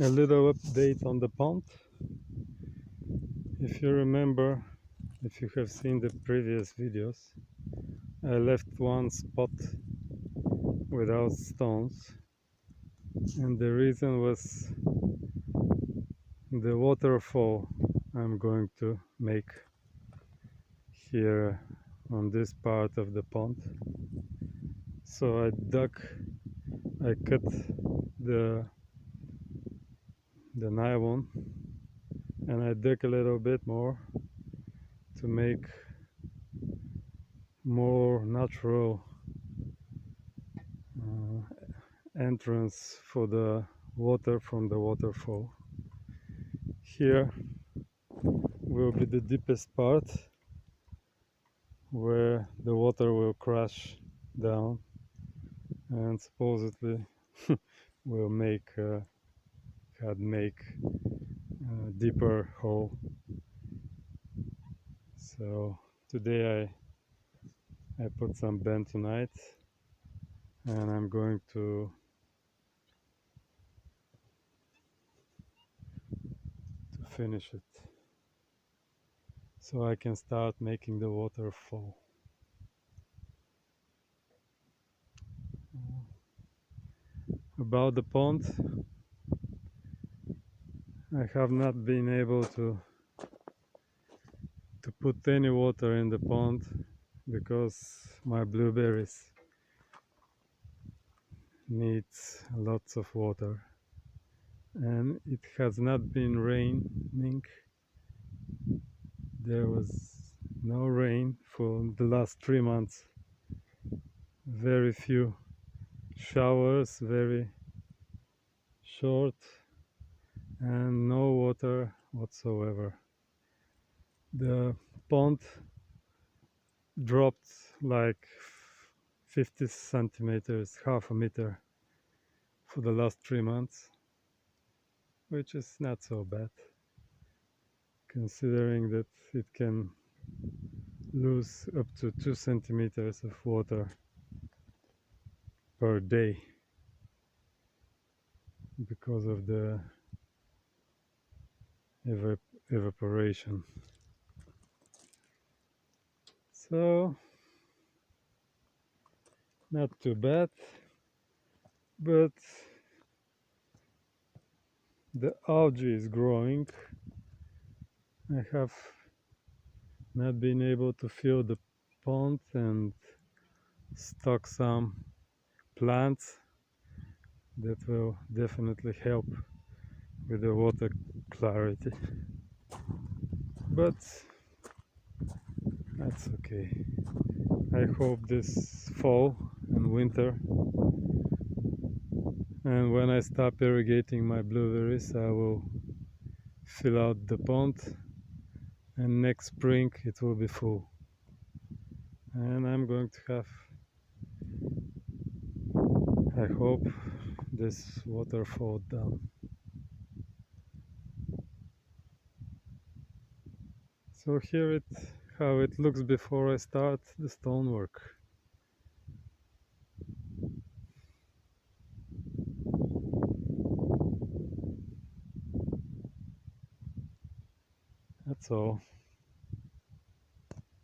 A little update on the pond. If you remember, if you have seen the previous videos, I left one spot without stones, and the reason was the waterfall I'm going to make here on this part of the pond. So I cut the nylon, and I dug a little bit more to make more natural entrance for the water from the waterfall. Here will be the deepest part where the water will crash down and supposedly will make a deeper hole. So today I put some bentonite, and I'm going to finish it so I can start making the waterfall. About the pond, I have not been able to put any water in the pond because my blueberries needs lots of water, and it has not been raining. There was no rain for the last 3 months. Very few showers, very short, and no water whatsoever. The pond dropped like 50 centimeters, half a meter, for the last 3 months, which is not so bad, considering that it can lose up to 2 centimeters of water per day because of the evaporation. So not too bad, but the algae is growing. I have not been able to fill the pond and stock some plants that will definitely help with the water clarity, but that's okay. I hope this fall and winter, and when I stop irrigating my blueberries, I will fill out the pond, and next spring it will be full, and I'm going to have, I hope, this waterfall done. So here how it looks before I start the stonework. That's all.